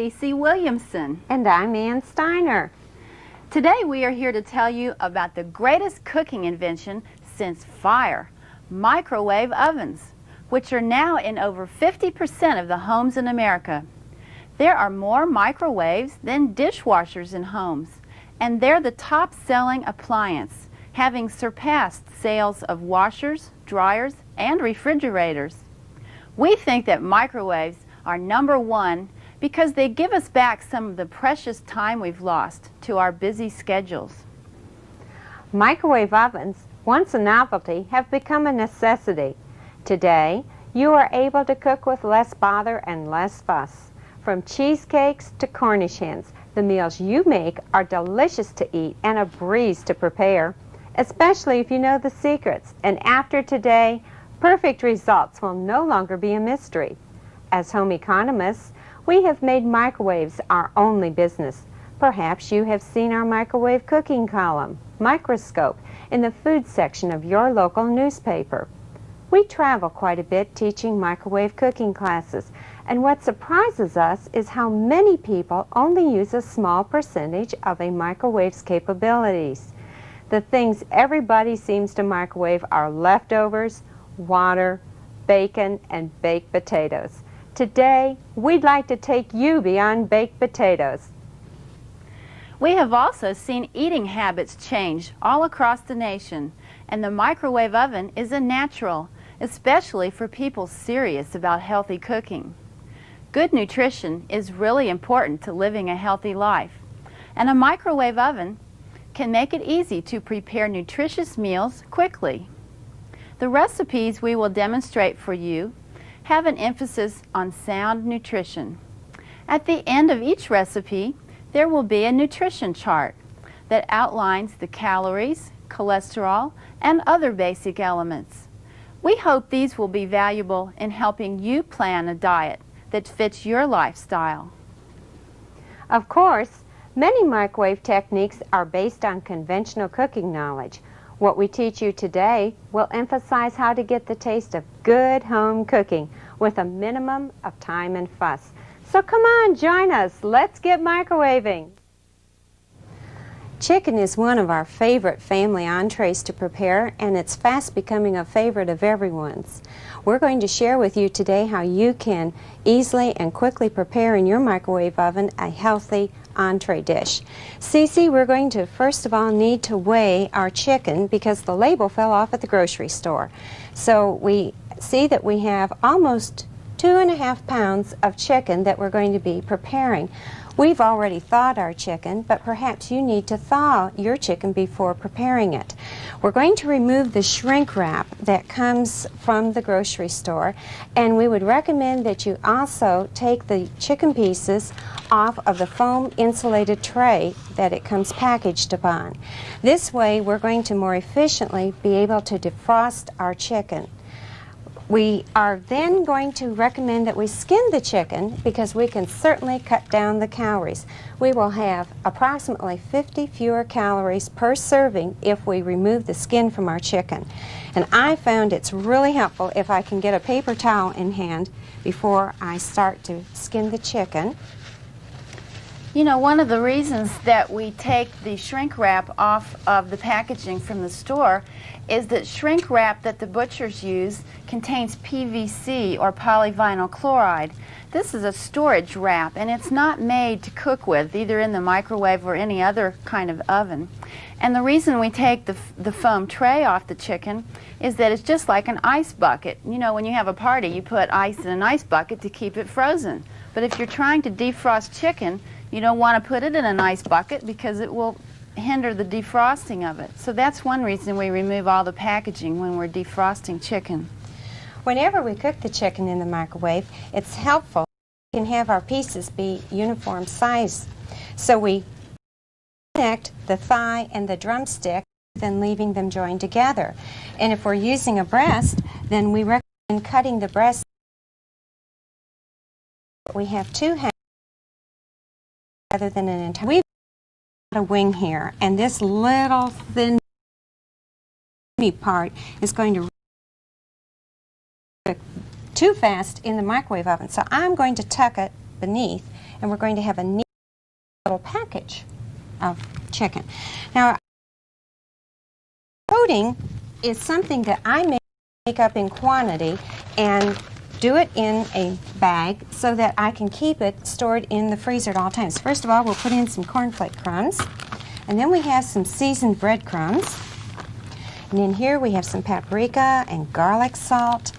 Cece Williamson. And I'm Ann Steiner. Today we are here to tell you about the greatest cooking invention since fire, microwave ovens, which are now in over 50% of the homes in America. There are more microwaves than dishwashers in homes, and they're the top-selling appliance, having surpassed sales of washers, dryers, and refrigerators. We think that microwaves are #1 because they give us back some of the precious time we've lost to our busy schedules. Microwave ovens, once a novelty, have become a necessity. Today, you are able to cook with less bother and less fuss. From cheesecakes to Cornish hens, the meals you make are delicious to eat and a breeze to prepare, especially if you know the secrets. And after today, perfect results will no longer be a mystery. As home economists, we have made microwaves our only business. Perhaps you have seen our microwave cooking column, Microscope, in the food section of your local newspaper. We travel quite a bit teaching microwave cooking classes, and what surprises us is how many people only use a small percentage of a microwave's capabilities. The things everybody seems to microwave are leftovers, water, bacon, and baked potatoes. Today, we'd like to take you beyond baked potatoes. We have also seen eating habits change all across the nation, and the microwave oven is a natural, especially for people serious about healthy cooking. Good nutrition is really important to living a healthy life, and a microwave oven can make it easy to prepare nutritious meals quickly. The recipes we will demonstrate for you have an emphasis on sound nutrition. At the end of each recipe, there will be a nutrition chart that outlines the calories, cholesterol, and other basic elements. We hope these will be valuable in helping you plan a diet that fits your lifestyle. Of course, many microwave techniques are based on conventional cooking knowledge. What we teach you today will emphasize how to get the taste of good home cooking with a minimum of time and fuss. So come on, join us. Let's get microwaving. Chicken is one of our favorite family entrees to prepare, and it's fast becoming a favorite of everyone's. We're going to share with you today how you can easily and quickly prepare in your microwave oven a healthy entree dish. Cece, we're going to first of all need to weigh our chicken because the label fell off at the grocery store. So we see that we have almost 2.5 pounds of chicken that we're going to be preparing. We've already thawed our chicken, but perhaps you need to thaw your chicken before preparing it. We're going to remove the shrink wrap that comes from the grocery store, and we would recommend that you also take the chicken pieces off of the foam insulated tray that it comes packaged upon. This way we're going to more efficiently be able to defrost our chicken. We are then going to recommend that we skin the chicken because we can certainly cut down the calories. We will have approximately 50 fewer calories per serving if we remove the skin from our chicken. And I found it's really helpful if I can get a paper towel in hand before I start to skin the chicken. You know, one of the reasons that we take the shrink wrap off of the packaging from the store is that shrink wrap that the butchers use contains PVC or polyvinyl chloride. This is a storage wrap, and it's not made to cook with, either in the microwave or any other kind of oven. And the reason we take the foam tray off the chicken is that it's just like an ice bucket. You know, when you have a party, you put ice in an ice bucket to keep it frozen. But if you're trying to defrost chicken, you don't want to put it in an ice bucket because it will hinder the defrosting of it. So that's one reason we remove all the packaging when we're defrosting chicken. Whenever we cook the chicken in the microwave, it's helpful. We can have our pieces be uniform size. So we connect the thigh and the drumstick, then leaving them joined together. And if we're using a breast, then we recommend cutting the breast. We have two halves rather than an entire. We've got a wing here, and this little thin part is going to cook too fast in the microwave oven. So I'm going to tuck it beneath and we're going to have a neat little package of chicken. Now, coating is something that I make up in quantity and do it in a bag so that I can keep it stored in the freezer at all times. First of all, we'll put in some cornflake crumbs, and then we have some seasoned breadcrumbs. And in here we have some paprika and garlic salt,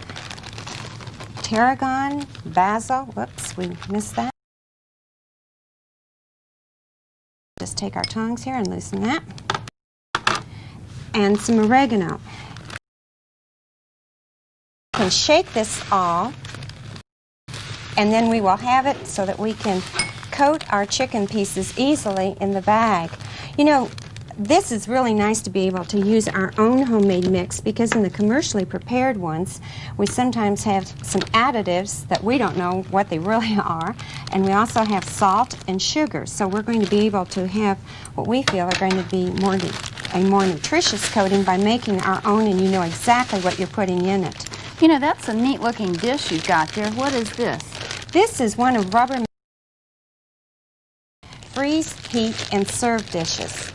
tarragon, basil. Whoops, we missed that. Just take our tongs here and loosen that. And some oregano. We can shake this all, and then we will have it so that we can coat our chicken pieces easily in the bag. You know, this is really nice to be able to use our own homemade mix, because in the commercially prepared ones we sometimes have some additives that we don't know what they really are, and we also have salt and sugar. So we're going to be able to have what we feel are going to be a more nutritious coating by making our own, and you know exactly what you're putting in it. You know, that's a neat looking dish you've got there. What is this? This is one of Rubbermaid's freeze, heat, and serve dishes.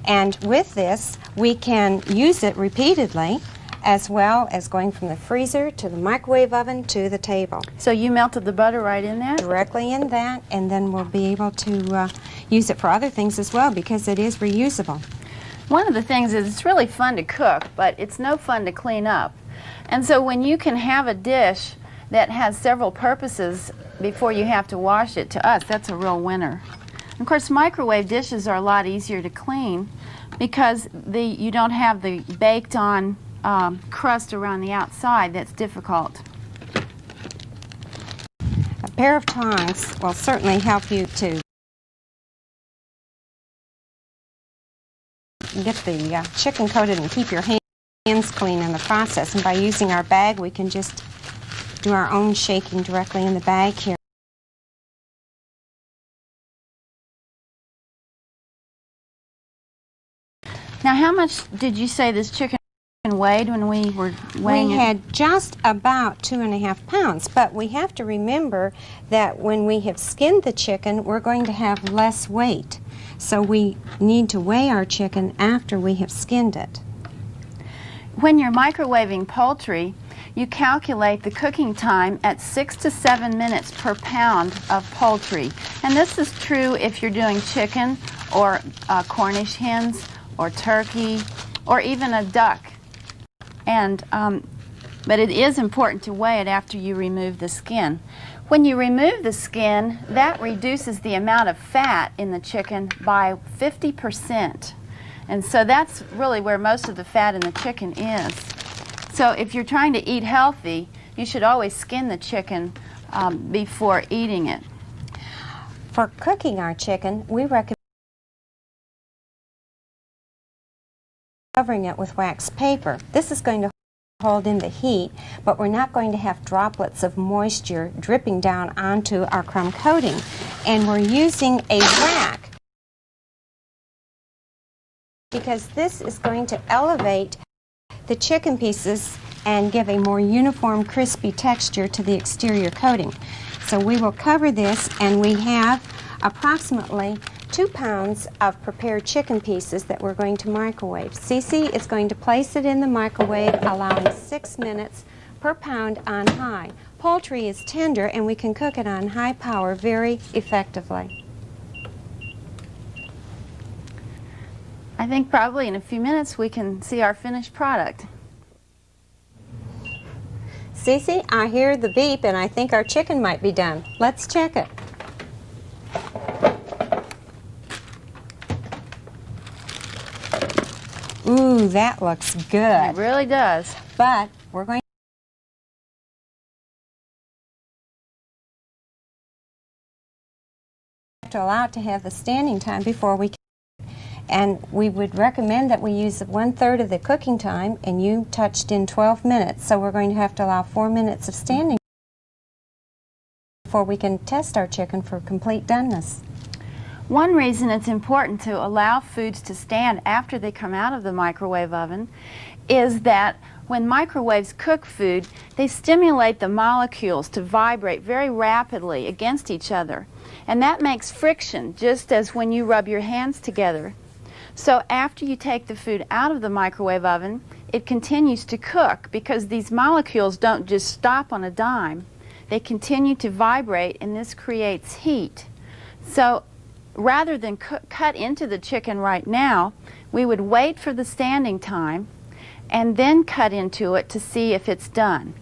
And with this, we can use it repeatedly, as well as going from the freezer to the microwave oven to the table. So you melted the butter right in there? Directly in that, and then we'll be able to use it for other things as well, because it is reusable. One of the things is it's really fun to cook, but it's no fun to clean up. And so when you can have a dish that has several purposes before you have to wash it, to us, that's a real winner. Of course, microwave dishes are a lot easier to clean because you don't have the baked-on crust around the outside that's difficult. A pair of tongs will certainly help you to get the chicken coated and keep your hands clean in the process. And by using our bag, we can just do our own shaking directly in the bag here. Now, how much did you say this chicken weighed when we were weighing it? We had just about 2.5 pounds, but we have to remember that when we have skinned the chicken, we're going to have less weight. So we need to weigh our chicken after we have skinned it. When you're microwaving poultry, you calculate the cooking time at 6 to 7 minutes per pound of poultry. And this is true if you're doing chicken or Cornish hens or turkey or even a duck. And but it is important to weigh it after you remove the skin. When you remove the skin, that reduces the amount of fat in the chicken by 50%. And so that's really where most of the fat in the chicken is. So if you're trying to eat healthy, you should always skin the chicken before eating it. For cooking our chicken, we recommend covering it with wax paper. This is going to hold in the heat, but we're not going to have droplets of moisture dripping down onto our crumb coating. And we're using a rack because this is going to elevate the chicken pieces and give a more uniform, crispy texture to the exterior coating. So we will cover this, and we have approximately 2 pounds of prepared chicken pieces that we're going to microwave. Cece is going to place it in the microwave, allowing 6 minutes per pound on high. Poultry is tender, and we can cook it on high power very effectively. I think probably in a few minutes we can see our finished product. Cece, I hear the beep, and I think our chicken might be done. Let's check it. Ooh, that looks good. It really does. But we're going to allow it to have the standing time before we can. And we would recommend that we use 1/3 of the cooking time, and you touched in 12 minutes. So we're going to have to allow 4 minutes of standing before we can test our chicken for complete doneness. One reason it's important to allow foods to stand after they come out of the microwave oven is that when microwaves cook food, they stimulate the molecules to vibrate very rapidly against each other. and that makes friction, just as when you rub your hands together. So after you take the food out of the microwave oven, it continues to cook because these molecules don't just stop on a dime. They continue to vibrate, and this creates heat. So rather than cut into the chicken right now, we would wait for the standing time and then cut into it to see if it's done.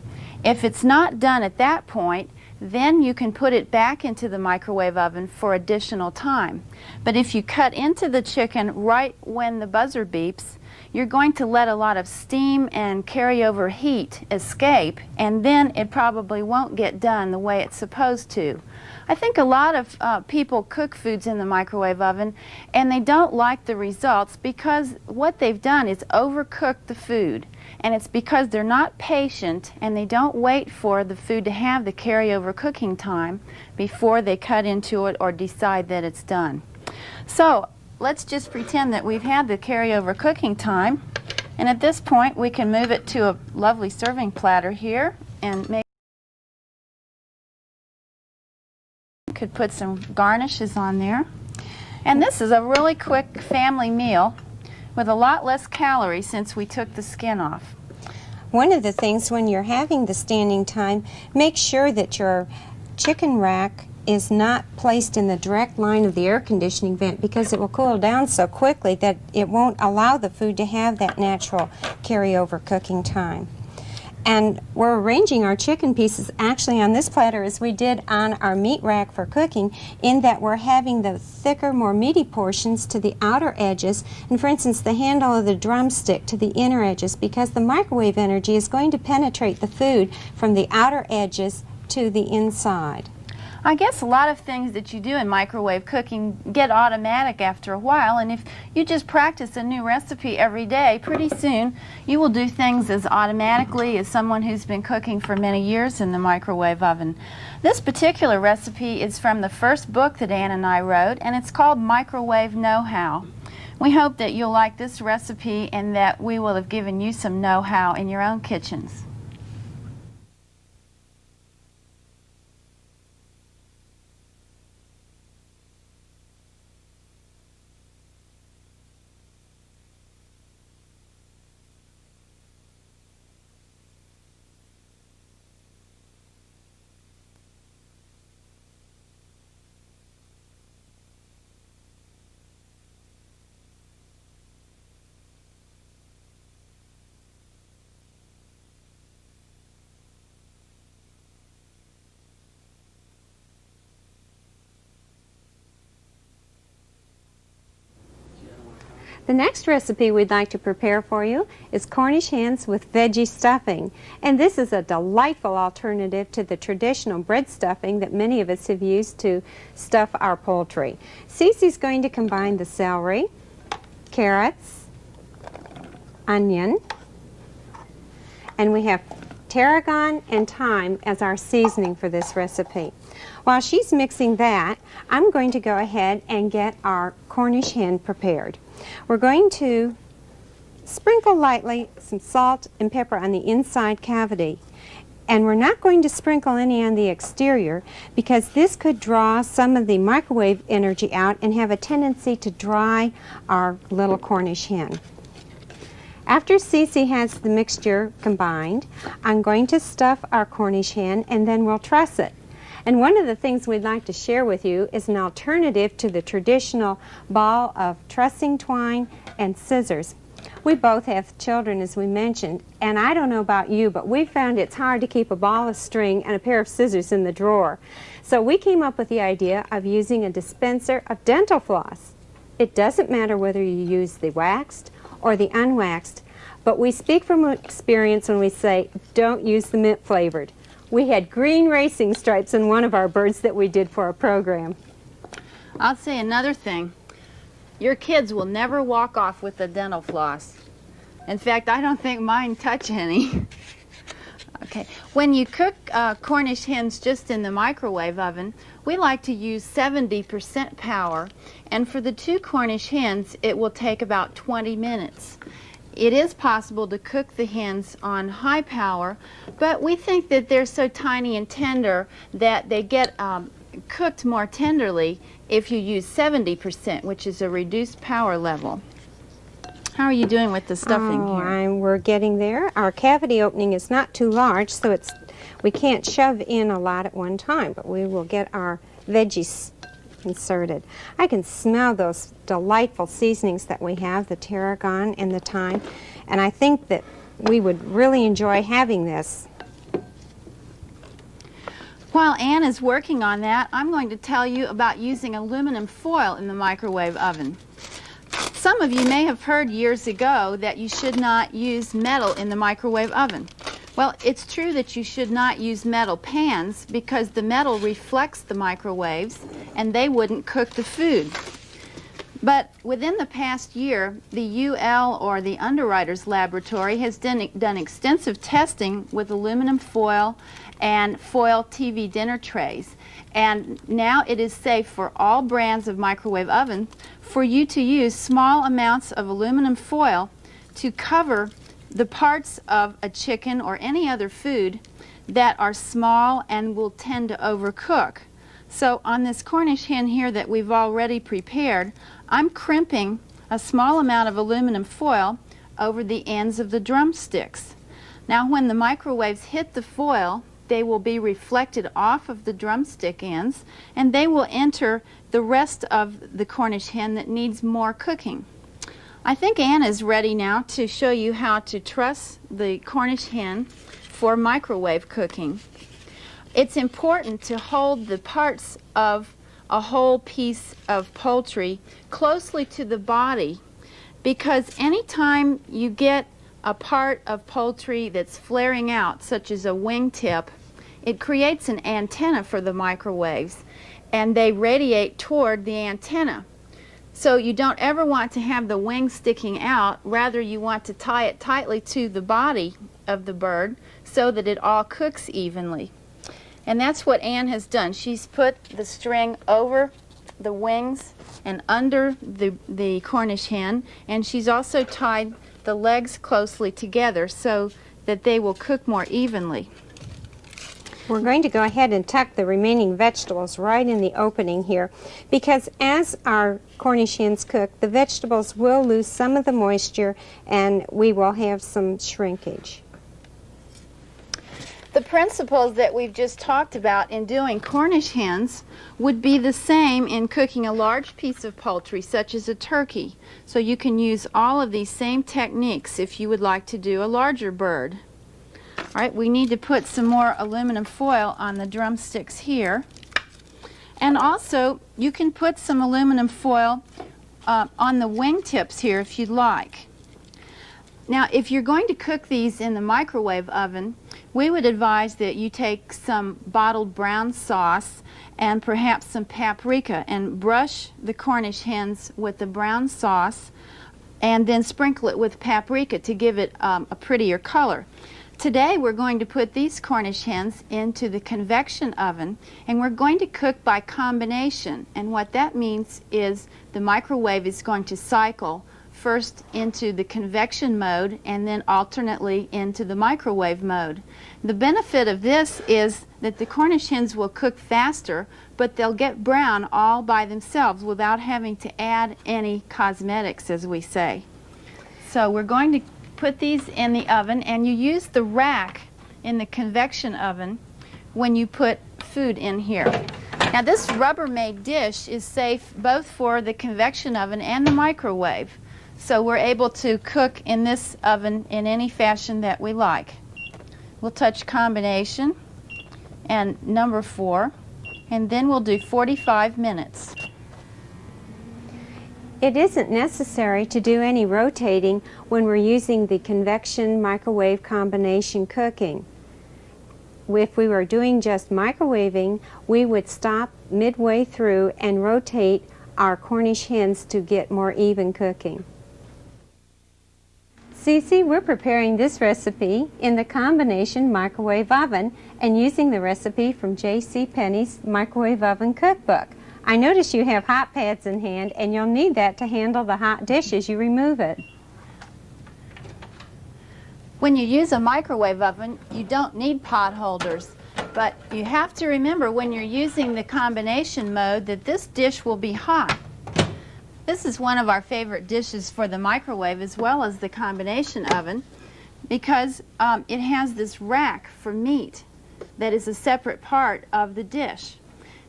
If it's not done at that point, then you can put it back into the microwave oven for additional time. But if you cut into the chicken right when the buzzer beeps, you're going to let a lot of steam and carryover heat escape, and then it probably won't get done the way it's supposed to. I think a lot of people cook foods in the microwave oven and they don't like the results because what they've done is overcook the food, and it's because they're not patient and they don't wait for the food to have the carryover cooking time before they cut into it or decide that it's done. So let's just pretend that we've had the carryover cooking time, and at this point we can move it to a lovely serving platter here, and maybe could put some garnishes on there. And this is a really quick family meal with a lot less calories since we took the skin off. One of the things when you're having the standing time, make sure that your chicken rack is not placed in the direct line of the air conditioning vent, because it will cool down so quickly that it won't allow the food to have that natural carryover cooking time. And we're arranging our chicken pieces actually on this platter as we did on our meat rack for cooking, in that we're having the thicker, more meaty portions to the outer edges, and for instance the handle of the drumstick to the inner edges, because the microwave energy is going to penetrate the food from the outer edges to the inside. I guess a lot of things that you do in microwave cooking get automatic after a while, and if you just practice a new recipe every day, pretty soon you will do things as automatically as someone who's been cooking for many years in the microwave oven. This particular recipe is from the first book that Ann and I wrote, and it's called Microwave Know-How. We hope that you'll like this recipe and that we will have given you some know-how in your own kitchens. The next recipe we'd like to prepare for you is Cornish hens with veggie stuffing. And this is a delightful alternative to the traditional bread stuffing that many of us have used to stuff our poultry. Cece's going to combine the celery, carrots, onion, and we have tarragon and thyme as our seasoning for this recipe. While she's mixing that, I'm going to go ahead and get our Cornish hen prepared. We're going to sprinkle lightly some salt and pepper on the inside cavity. And we're not going to sprinkle any on the exterior because this could draw some of the microwave energy out and have a tendency to dry our little Cornish hen. After Cece has the mixture combined, I'm going to stuff our Cornish hen and then we'll truss it. And one of the things we'd like to share with you is an alternative to the traditional ball of trussing twine and scissors. We both have children, as we mentioned, and I don't know about you, but we found it's hard to keep a ball of string and a pair of scissors in the drawer. So we came up with the idea of using a dispenser of dental floss. It doesn't matter whether you use the waxed or the unwaxed, but we speak from experience when we say don't use the mint flavored. We had green racing stripes in one of our birds that we did for a program. I'll say another thing. Your kids will never walk off with the dental floss. In fact, I don't think mine touch any. Okay, when you cook Cornish hens just in the microwave oven, we like to use 70% power, and for the 2 Cornish hens, it will take about 20 minutes. It is possible to cook the hens on high power, but we think that they're so tiny and tender that they get cooked more tenderly if you use 70%, which is a reduced power level. How are you doing with the stuffing here? We're getting there. Our cavity opening is not too large, so we can't shove in a lot at one time, but we will get our veggies inserted. I can smell those delightful seasonings that we have, the tarragon and the thyme, and I think that we would really enjoy having this. While Ann is working on that, I'm going to tell you about using aluminum foil in the microwave oven. Some of you may have heard years ago that you should not use metal in the microwave oven. Well, it's true that you should not use metal pans because the metal reflects the microwaves and they wouldn't cook the food. But within the past year, the UL, or the Underwriters Laboratory, has done extensive testing with aluminum foil and foil TV dinner trays. And now it is safe for all brands of microwave ovens for you to use small amounts of aluminum foil to cover the parts of a chicken or any other food that are small and will tend to overcook. So on this Cornish hen here that we've already prepared, I'm crimping a small amount of aluminum foil over the ends of the drumsticks. Now when the microwaves hit the foil, they will be reflected off of the drumstick ends and they will enter the rest of the Cornish hen that needs more cooking. I think Ann is ready now to show you how to truss the Cornish hen for microwave cooking. It's important to hold the parts of a whole piece of poultry closely to the body, because anytime you get a part of poultry that's flaring out, such as a wingtip, it creates an antenna for the microwaves and they radiate toward the antenna. So you don't ever want to have the wing sticking out, rather you want to tie it tightly to the body of the bird so that it all cooks evenly. And that's what Ann has done. She's put the string over the wings and under the Cornish hen, and she's also tied the legs closely together so that they will cook more evenly. We're going to go ahead and tuck the remaining vegetables right in the opening here, because as our Cornish hens cook, the vegetables will lose some of the moisture and we will have some shrinkage. The principles that we've just talked about in doing Cornish hens would be the same in cooking a large piece of poultry, such as a turkey. So you can use all of these same techniques if you would like to do a larger bird. All right, we need to put some more aluminum foil on the drumsticks here. And also, you can put some aluminum foil on the wingtips here if you'd like. Now, if you're going to cook these in the microwave oven, we would advise that you take some bottled brown sauce and perhaps some paprika and brush the Cornish hens with the brown sauce and then sprinkle it with paprika to give it a prettier color. Today we're going to put these Cornish hens into the convection oven and we're going to cook by combination, and what that means is the microwave is going to cycle first into the convection mode and then alternately into the microwave mode. The benefit of this is that the Cornish hens will cook faster, but they'll get brown all by themselves without having to add any cosmetics, as we say. So we're going to put these in the oven, and you use the rack in the convection oven when you put food in here. Now this Rubbermaid dish is safe both for the convection oven and the microwave. So we're able to cook in this oven in any fashion that we like. We'll touch combination and number 4, and then we'll do 45 minutes. It isn't necessary to do any rotating when we're using the convection microwave combination cooking. If we were doing just microwaving, we would stop midway through and rotate our Cornish hens to get more even cooking. Cece, we're preparing this recipe in the combination microwave oven and using the recipe from J.C. Penney's Microwave Oven Cookbook. I notice you have hot pads in hand, and you'll need that to handle the hot dish as you remove it. When you use a microwave oven, you don't need pot holders. But you have to remember when you're using the combination mode that this dish will be hot. This is one of our favorite dishes for the microwave as well as the combination oven because it has this rack for meat that is a separate part of the dish.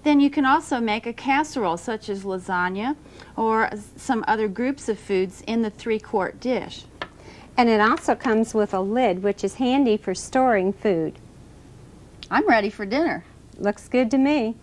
Then you can also make a casserole such as lasagna or some other groups of foods in the 3-quart dish. And it also comes with a lid, which is handy for storing food. I'm ready for dinner. Looks good to me.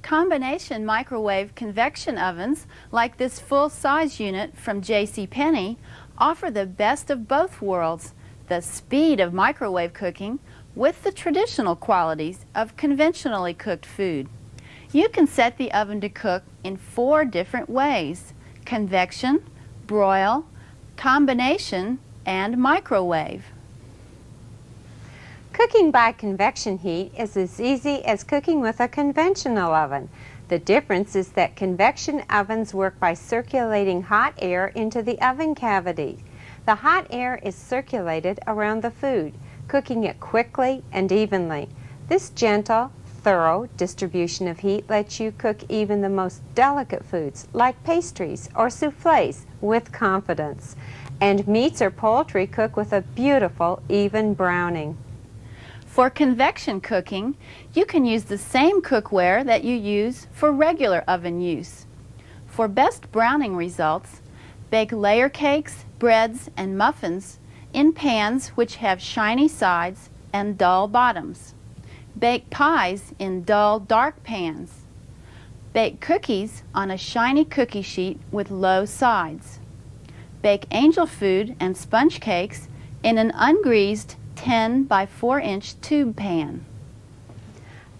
Combination microwave convection ovens like this full-size unit from JCPenney offer the best of both worlds, the speed of microwave cooking with the traditional qualities of conventionally cooked food. You can set the oven to cook in 4 different ways: convection, broil, combination, and microwave. Cooking by convection heat is as easy as cooking with a conventional oven. The difference is that convection ovens work by circulating hot air into the oven cavity. The hot air is circulated around the food, cooking it quickly and evenly. This gentle, thorough distribution of heat lets you cook even the most delicate foods like pastries or soufflés with confidence. And meats or poultry cook with a beautiful, even browning. For convection cooking, you can use the same cookware that you use for regular oven use. For best browning results, bake layer cakes, breads, and muffins in pans which have shiny sides and dull bottoms. Bake pies in dull, dark pans. Bake cookies on a shiny cookie sheet with low sides. Bake angel food and sponge cakes in an ungreased 10 by 4-inch tube pan.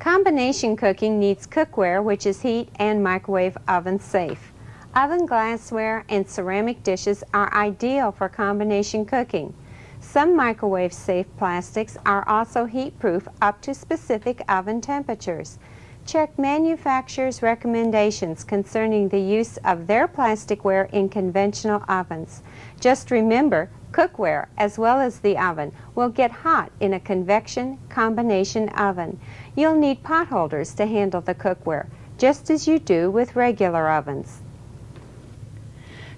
Combination cooking needs cookware which is heat and microwave oven safe. Oven glassware and ceramic dishes are ideal for combination cooking. Some microwave safe plastics are also heat proof up to specific oven temperatures. Check manufacturers' recommendations concerning the use of their plasticware in conventional ovens. Just remember, cookware, as well as the oven, will get hot in a convection combination oven. You'll need pot holders to handle the cookware, just as you do with regular ovens.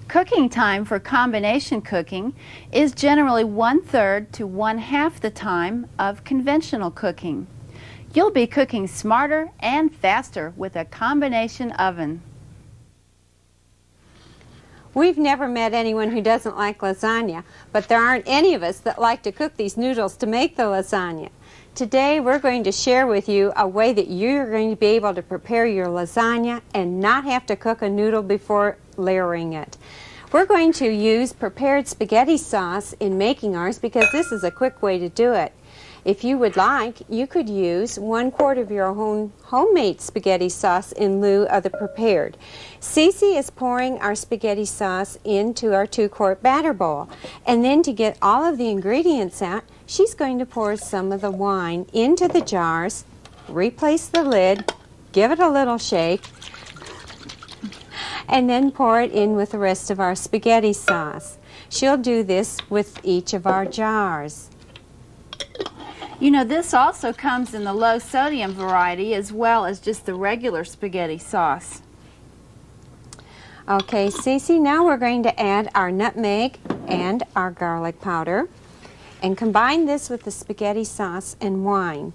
Cooking time for combination cooking is generally 1/3 to 1/2 the time of conventional cooking. You'll be cooking smarter and faster with a combination oven. We've never met anyone who doesn't like lasagna, but there aren't any of us that like to cook these noodles to make the lasagna. Today we're going to share with you a way that you're going to be able to prepare your lasagna and not have to cook a noodle before layering it. We're going to use prepared spaghetti sauce in making ours because this is a quick way to do it. If you would like, you could use 1 quart of your own homemade spaghetti sauce in lieu of the prepared. Cece is pouring our spaghetti sauce into our 2-quart batter bowl. And then to get all of the ingredients out, she's going to pour some of the wine into the jars, replace the lid, give it a little shake, and then pour it in with the rest of our spaghetti sauce. She'll do this with each of our jars. You know, this also comes in the low sodium variety as well as just the regular spaghetti sauce. Okay, Cece, now we're going to add our nutmeg and our garlic powder and combine this with the spaghetti sauce and wine.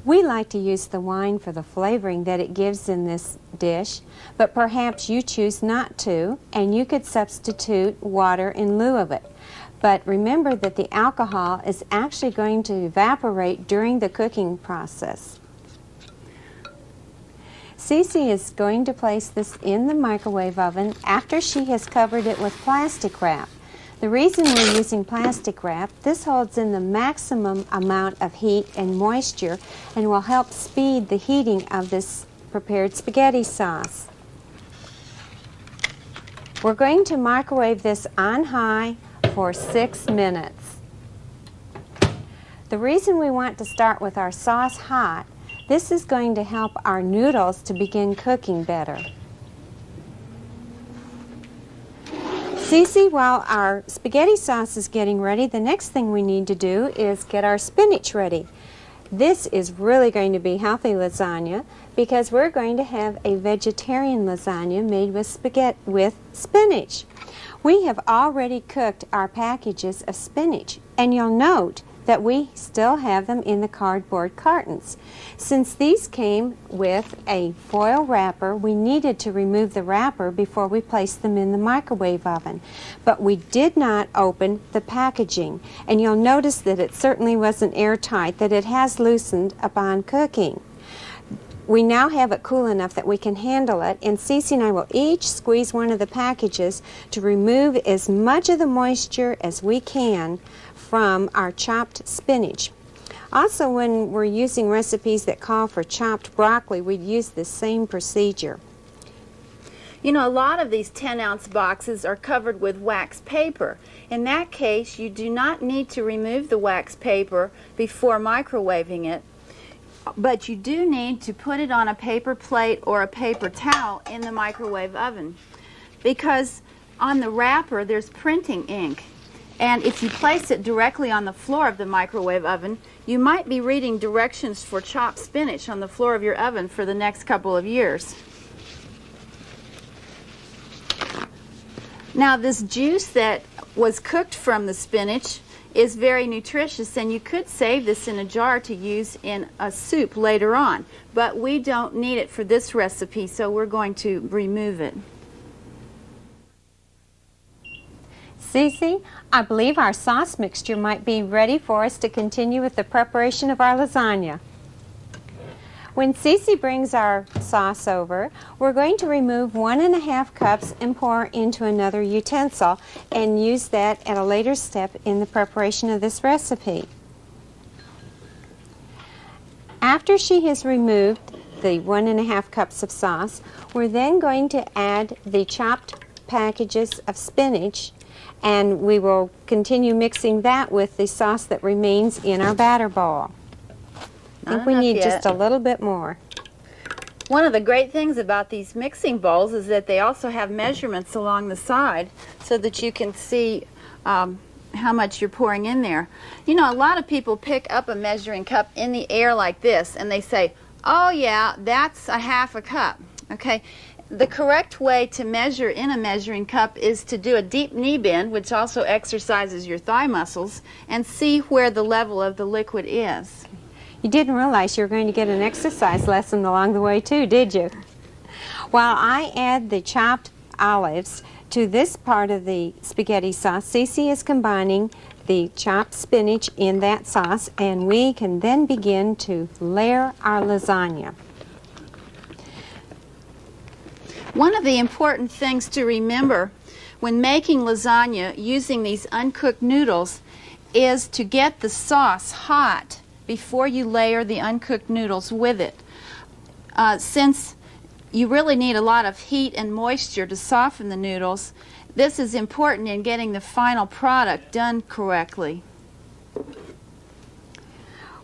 We like to use the wine for the flavoring that it gives in this dish, but perhaps you choose not to, and you could substitute water in lieu of it. But remember that the alcohol is actually going to evaporate during the cooking process. Cece is going to place this in the microwave oven after she has covered it with plastic wrap. The reason we're using plastic wrap, this holds in the maximum amount of heat and moisture and will help speed the heating of this prepared spaghetti sauce. We're going to microwave this on high for 6 minutes. The reason we want to start with our sauce hot, this is going to help our noodles to begin cooking better. Cece, while our spaghetti sauce is getting ready, the next thing we need to do is get our spinach ready. This is really going to be healthy lasagna because we're going to have a vegetarian lasagna made with spinach. We have already cooked our packages of spinach, and you'll note that we still have them in the cardboard cartons. Since these came with a foil wrapper, we needed to remove the wrapper before we placed them in the microwave oven. But we did not open the packaging, and you'll notice that it certainly wasn't airtight, that it has loosened upon cooking. We now have it cool enough that we can handle it, and Cece and I will each squeeze one of the packages to remove as much of the moisture as we can from our chopped spinach. Also, when we're using recipes that call for chopped broccoli, we'd use the same procedure. You know, a lot of these 10-ounce boxes are covered with wax paper. In that case, you do not need to remove the wax paper before microwaving it, but you do need to put it on a paper plate or a paper towel in the microwave oven, because on the wrapper there's printing ink. And if you place it directly on the floor of the microwave oven, you might be reading directions for chopped spinach on the floor of your oven for the next couple of years. Now, this juice that was cooked from the spinach is very nutritious, and you could save this in a jar to use in a soup later on. But we don't need it for this recipe, so we're going to remove it. Cece, I believe our sauce mixture might be ready for us to continue with the preparation of our lasagna. When Cece brings our sauce over, we're going to remove 1½ cups and pour into another utensil and use that at a later step in the preparation of this recipe. After she has removed the 1½ cups of sauce, we're then going to add the chopped packages of spinach, and we will continue mixing that with the sauce that remains in our batter bowl. I think we need just a little bit more. One of the great things about these mixing bowls is that they also have measurements along the side so that you can see how much you're pouring in there. You know, a lot of people pick up a measuring cup in the air like this and they say, oh yeah, that's a ½ cup. Okay. The correct way to measure in a measuring cup is to do a deep knee bend, which also exercises your thigh muscles, and see where the level of the liquid is. You didn't realize you were going to get an exercise lesson along the way too, did you? While I add the chopped olives to this part of the spaghetti sauce, Cece is combining the chopped spinach in that sauce, and we can then begin to layer our lasagna. One of the important things to remember when making lasagna using these uncooked noodles is to get the sauce hot before you layer the uncooked noodles with it. Since you really need a lot of heat and moisture to soften the noodles, this is important in getting the final product done correctly.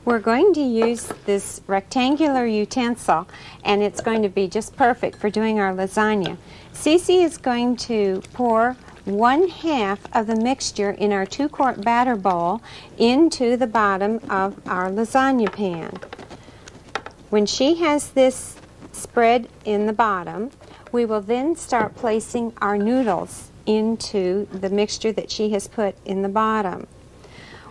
We're going to use this rectangular utensil, and it's going to be just perfect for doing our lasagna. Cece is going to pour 1/2 of the mixture in our 2-quart batter bowl into the bottom of our lasagna pan. When she has this spread in the bottom, we will then start placing our noodles into the mixture that she has put in the bottom.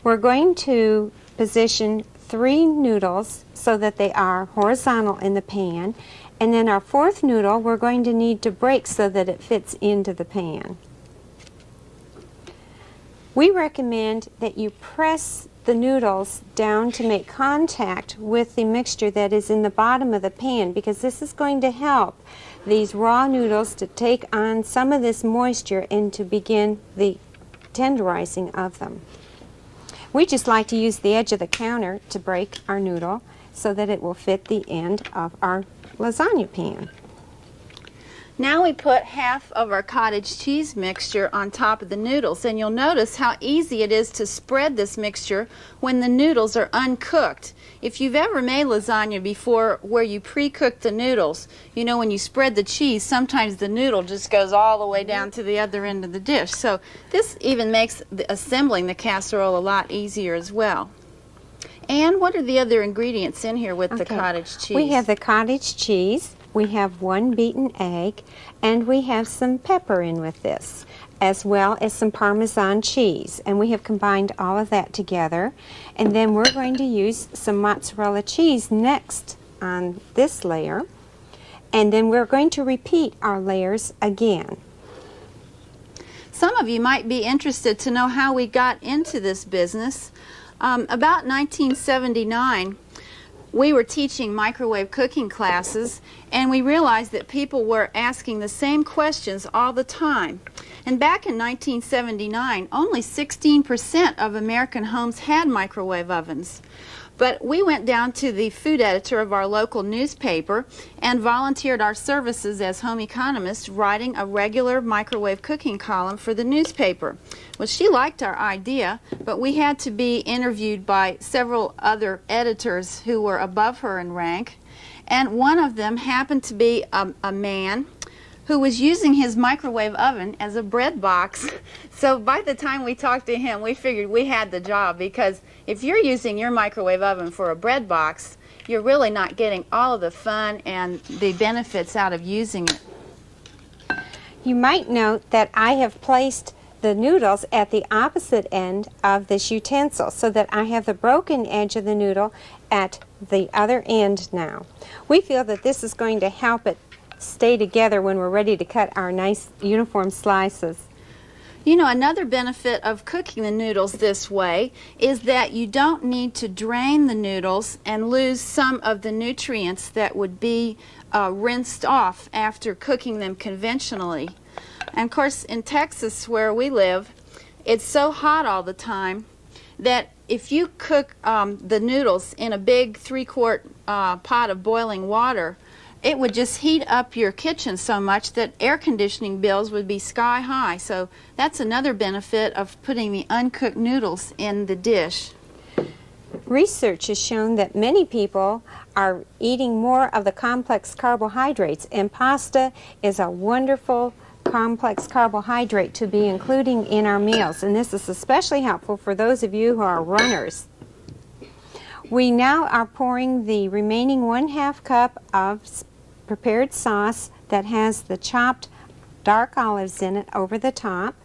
We're going to position 3 noodles so that they are horizontal in the pan, and then our 4th noodle we're going to need to break so that it fits into the pan. We recommend that you press the noodles down to make contact with the mixture that is in the bottom of the pan, because this is going to help these raw noodles to take on some of this moisture and to begin the tenderizing of them. We just like to use the edge of the counter to break our noodle so that it will fit the end of our lasagna pan. Now we put half of our cottage cheese mixture on top of the noodles, and you'll notice how easy it is to spread this mixture when the noodles are uncooked. If you've ever made lasagna before where you pre-cook the noodles, you know when you spread the cheese, sometimes the noodle just goes all the way down to the other end of the dish. So this even makes assembling the casserole a lot easier as well. And what are the other ingredients in here with the cottage cheese? We have the cottage cheese. We have 1 beaten egg, and we have some pepper in with this, as well as some Parmesan cheese. And we have combined all of that together. And then we're going to use some mozzarella cheese next on this layer. And then we're going to repeat our layers again. Some of you might be interested to know how we got into this business. About 1979, we were teaching microwave cooking classes, and we realized that people were asking the same questions all the time. And back in 1979, only 16% of American homes had microwave ovens. But we went down to the food editor of our local newspaper and volunteered our services as home economists, writing a regular microwave cooking column for the newspaper. Well, she liked our idea, but we had to be interviewed by several other editors who were above her in rank. And one of them happened to be a man who was using his microwave oven as a bread box. So by the time we talked to him, we figured we had the job, because if you're using your microwave oven for a bread box, you're really not getting all of the fun and the benefits out of using it. You might note that I have placed the noodles at the opposite end of this utensil so that I have the broken edge of the noodle at the other end now. We feel that this is going to help it stay together when we're ready to cut our nice uniform slices. You know, another benefit of cooking the noodles this way is that you don't need to drain the noodles and lose some of the nutrients that would be rinsed off after cooking them conventionally. And of course, in Texas where we live, it's so hot all the time that if you cook the noodles in a big 3-quart pot of boiling water, it would just heat up your kitchen so much that air conditioning bills would be sky high. So that's another benefit of putting the uncooked noodles in the dish. Research has shown that many people are eating more of the complex carbohydrates, and pasta is a wonderful complex carbohydrate to be including in our meals, and this is especially helpful for those of you who are runners. We now are pouring the remaining 1/2 cup of prepared sauce that has the chopped dark olives in it over the top,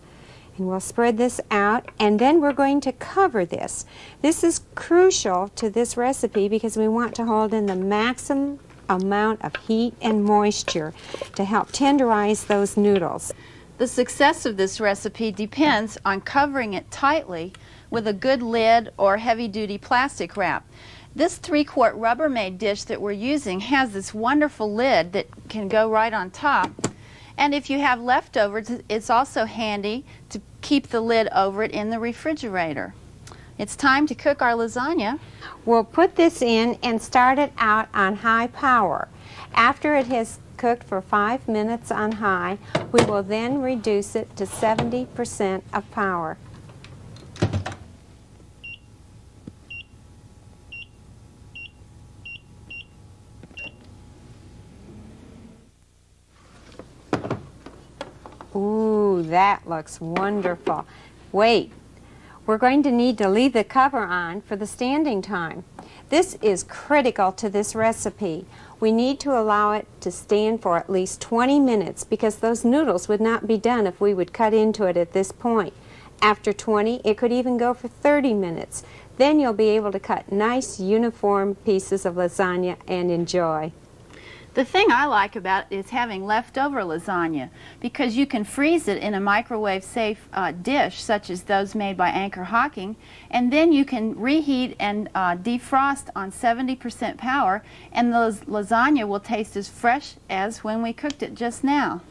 and we'll spread this out, and then we're going to cover this. This is crucial to this recipe because we want to hold in the maximum amount of heat and moisture to help tenderize those noodles. The success of this recipe depends on covering it tightly with a good lid or heavy-duty plastic wrap. This 3-quart Rubbermaid dish that we're using has this wonderful lid that can go right on top. And if you have leftovers, it's also handy to keep the lid over it in the refrigerator. It's time to cook our lasagna. We'll put this in and start it out on high power. After it has cooked for 5 minutes on high, we will then reduce it to 70% of power. Ooh, that looks wonderful. Wait, we're going to need to leave the cover on for the standing time. This is critical to this recipe. We need to allow it to stand for at least 20 minutes because those noodles would not be done if we would cut into it at this point. After 20, it could even go for 30 minutes. Then you'll be able to cut nice uniform pieces of lasagna and enjoy. The thing I like about it is having leftover lasagna, because you can freeze it in a microwave-safe dish, such as those made by Anchor Hocking, and then you can reheat and defrost on 70% power, and the lasagna will taste as fresh as when we cooked it just now.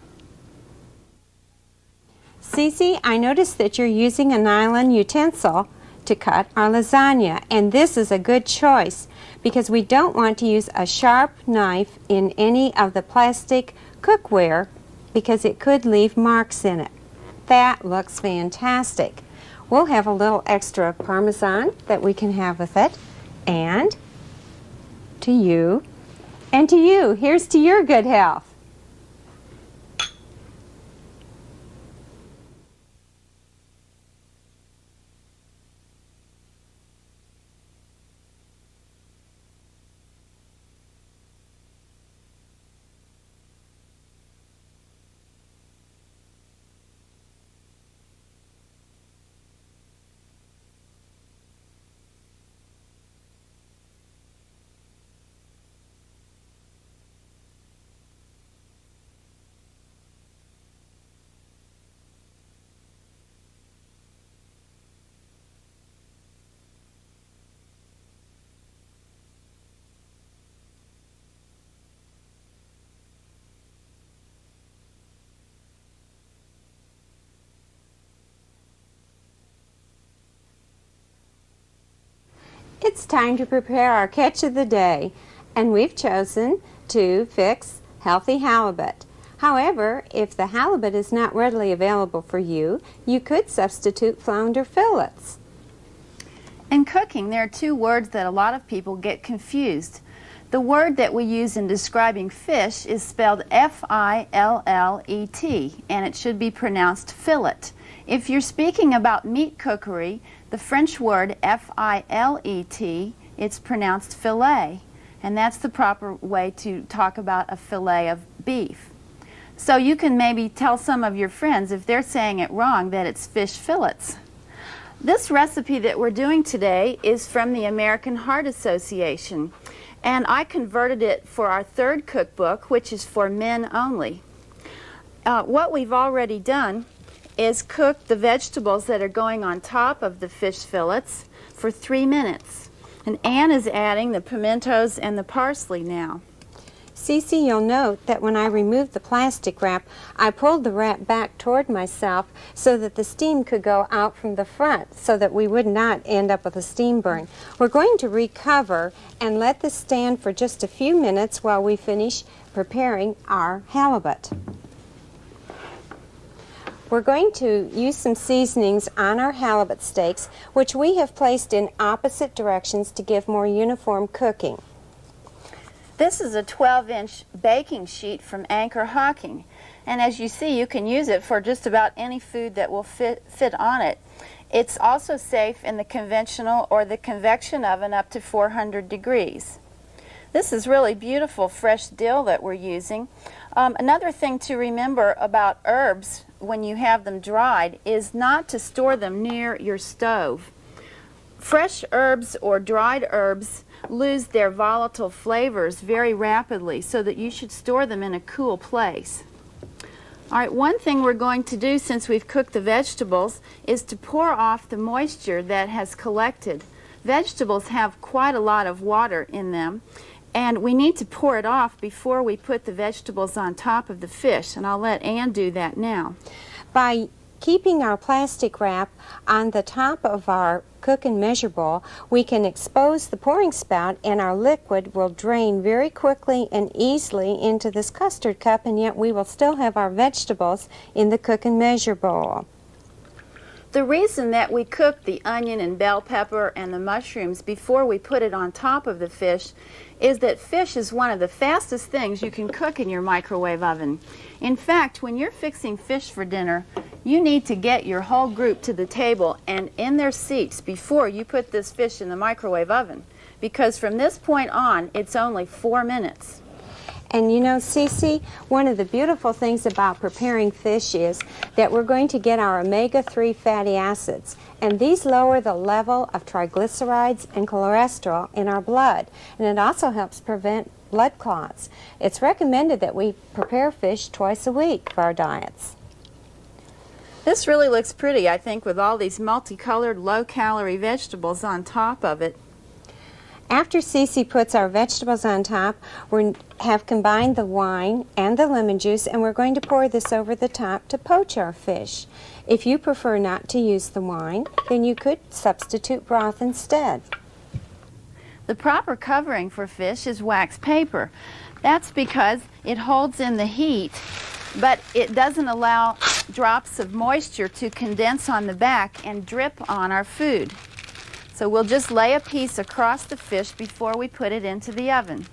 Cece, I noticed that you're using a nylon utensil to cut our lasagna, and this is a good choice because we don't want to use a sharp knife in any of the plastic cookware because it could leave marks in it. That looks fantastic. We'll have a little extra Parmesan that we can have with it, and to you, and to you. Here's to your good health. It's time to prepare our catch of the day, and we've chosen to fix healthy halibut. However, if the halibut is not readily available for you, you could substitute flounder fillets. In cooking, there are two words that a lot of people get confused. The word that we use in describing fish is spelled F-I-L-L-E-T, and it should be pronounced fillet. If you're speaking about meat cookery, the French word F-I-L-E-T, it's pronounced filet, and that's the proper way to talk about a fillet of beef. So you can maybe tell some of your friends, if they're saying it wrong, that it's fish fillets. This recipe that we're doing today is from the American Heart Association, and I converted it for our third cookbook, which is for men only. What we've already done is cook the vegetables that are going on top of the fish fillets for 3 minutes. And Ann is adding the pimentos and the parsley now. Cece, you'll note that when I removed the plastic wrap, I pulled the wrap back toward myself so that the steam could go out from the front so that we would not end up with a steam burn. We're going to recover and let this stand for just a few minutes while we finish preparing our halibut. We're going to use some seasonings on our halibut steaks, which we have placed in opposite directions to give more uniform cooking. This is a 12-inch baking sheet from Anchor Hocking, and as you see, you can use it for just about any food that will fit on it. It's also safe in the conventional or the convection oven up to 400 degrees. This is really beautiful fresh dill that we're using. Another thing to remember about herbs when you have them dried is not to store them near your stove. Fresh herbs or dried herbs lose their volatile flavors very rapidly, so that you should store them in a cool place. All right, one thing we're going to do since we've cooked the vegetables is to pour off the moisture that has collected. Vegetables have quite a lot of water in them, and we need to pour it off before we put the vegetables on top of the fish, and I'll let Ann do that now. By keeping our plastic wrap on the top of our cook and measure bowl, we can expose the pouring spout, and our liquid will drain very quickly and easily into this custard cup, and yet we will still have our vegetables in the cook and measure bowl. The reason that we cook the onion and bell pepper and the mushrooms before we put it on top of the fish is that fish is one of the fastest things you can cook in your microwave oven. In fact, when you're fixing fish for dinner, you need to get your whole group to the table and in their seats before you put this fish in the microwave oven, because from this point on, it's only 4 minutes. And you know, Cece, one of the beautiful things about preparing fish is that we're going to get our omega-3 fatty acids, and these lower the level of triglycerides and cholesterol in our blood, and it also helps prevent blood clots. It's recommended that we prepare fish twice a week for our diets. This really looks pretty, I think, with all these multicolored, low-calorie vegetables on top of it. After Cece puts our vegetables on top, we have combined the wine and the lemon juice, and we're going to pour this over the top to poach our fish. If you prefer not to use the wine, then you could substitute broth instead. The proper covering for fish is wax paper. That's because it holds in the heat, but it doesn't allow drops of moisture to condense on the back and drip on our food. So we'll just lay a piece across the fish before we put it into the oven.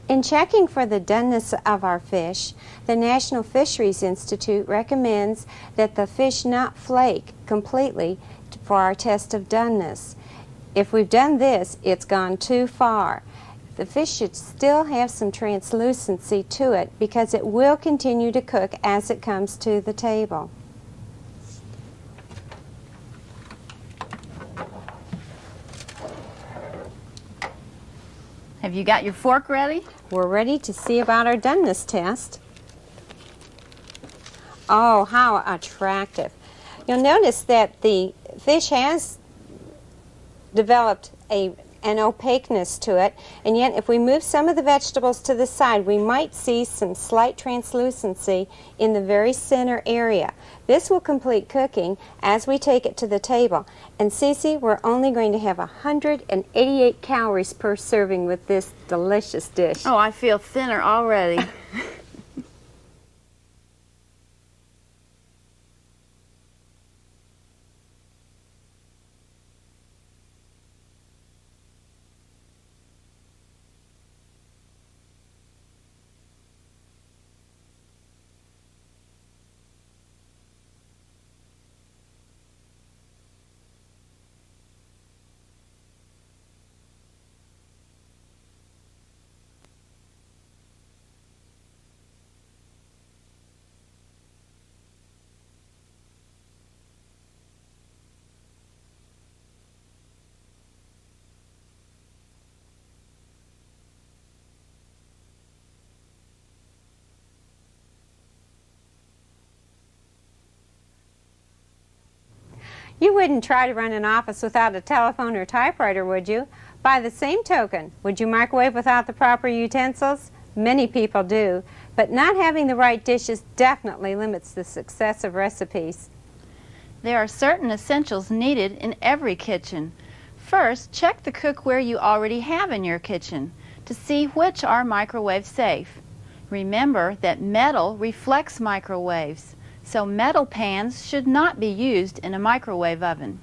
In checking for the doneness of our fish, the National Fisheries Institute recommends that the fish not flake completely for our test of doneness. If we've done this, it's gone too far. The fish should still have some translucency to it because it will continue to cook as it comes to the table. Have you got your fork ready? We're ready to see about our doneness test. Oh, how attractive. You'll notice that the fish has developed an opaqueness to it, and yet if we move some of the vegetables to the side, we might see some slight translucency in the very center area. This will complete cooking as we take it to the table. And Cece, we're only going to have 188 calories per serving with this delicious dish. Oh, I feel thinner already. You wouldn't try to run an office without a telephone or typewriter, would you? By the same token, would you microwave without the proper utensils? Many people do, but not having the right dishes definitely limits the success of recipes. There are certain essentials needed in every kitchen. First, check the cookware you already have in your kitchen to see which are microwave safe. Remember that metal reflects microwaves, so metal pans should not be used in a microwave oven.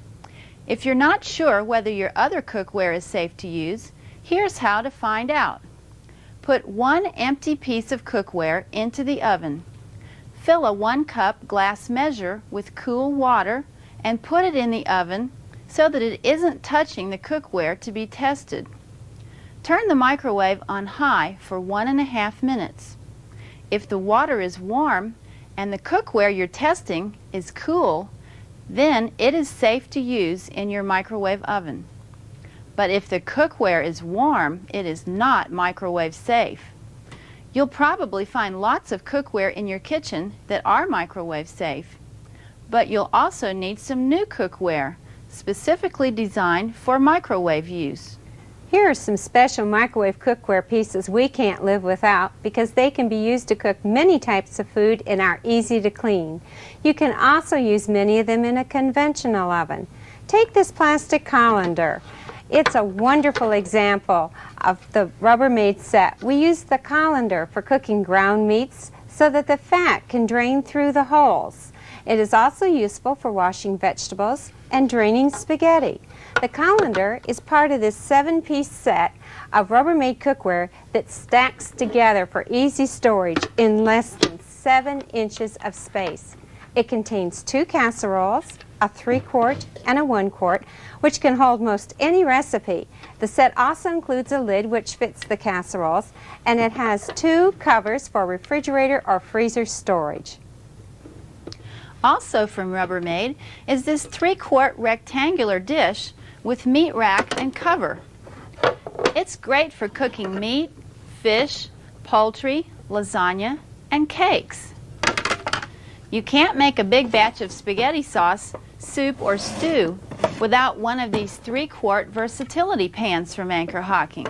If you're not sure whether your other cookware is safe to use, here's how to find out. Put one empty piece of cookware into the oven. Fill a 1-cup glass measure with cool water and put it in the oven so that it isn't touching the cookware to be tested. Turn the microwave on high for 1.5 minutes. If the water is warm and the cookware you're testing is cool, then it is safe to use in your microwave oven. But if the cookware is warm, it is not microwave safe. You'll probably find lots of cookware in your kitchen that are microwave safe. But you'll also need some new cookware, specifically designed for microwave use. Here are some special microwave cookware pieces we can't live without because they can be used to cook many types of food and are easy to clean. You can also use many of them in a conventional oven. Take this plastic colander. It's a wonderful example of the Rubbermaid set. We use the colander for cooking ground meats so that the fat can drain through the holes. It is also useful for washing vegetables and draining spaghetti. The colander is part of this 7-piece set of Rubbermaid cookware that stacks together for easy storage in less than 7 inches of space. It contains 2 casseroles, a 3-quart, and a 1-quart, which can hold most any recipe. The set also includes a lid which fits the casseroles, and it has 2 covers for refrigerator or freezer storage. Also from Rubbermaid is this 3-quart rectangular dish with meat rack and cover. It's great for cooking meat, fish, poultry, lasagna, and cakes. You can't make a big batch of spaghetti sauce, soup, or stew without one of these 3-quart versatility pans from Anchor Hocking.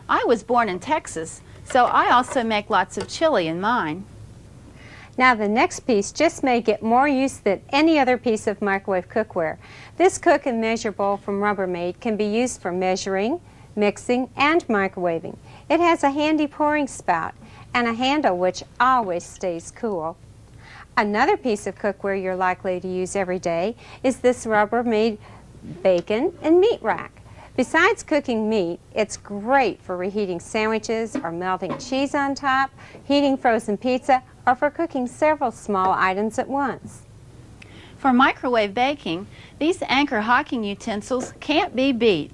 I was born in Texas, so I also make lots of chili in mine. Now the next piece just may get more use than any other piece of microwave cookware. This cook and measure bowl from Rubbermaid can be used for measuring, mixing, and microwaving. It has a handy pouring spout and a handle which always stays cool. Another piece of cookware you're likely to use every day is this Rubbermaid bacon and meat rack. Besides cooking meat, it's great for reheating sandwiches or melting cheese on top, heating frozen pizza, or for cooking several small items at once. For microwave baking, these Anchor Hocking utensils can't be beat.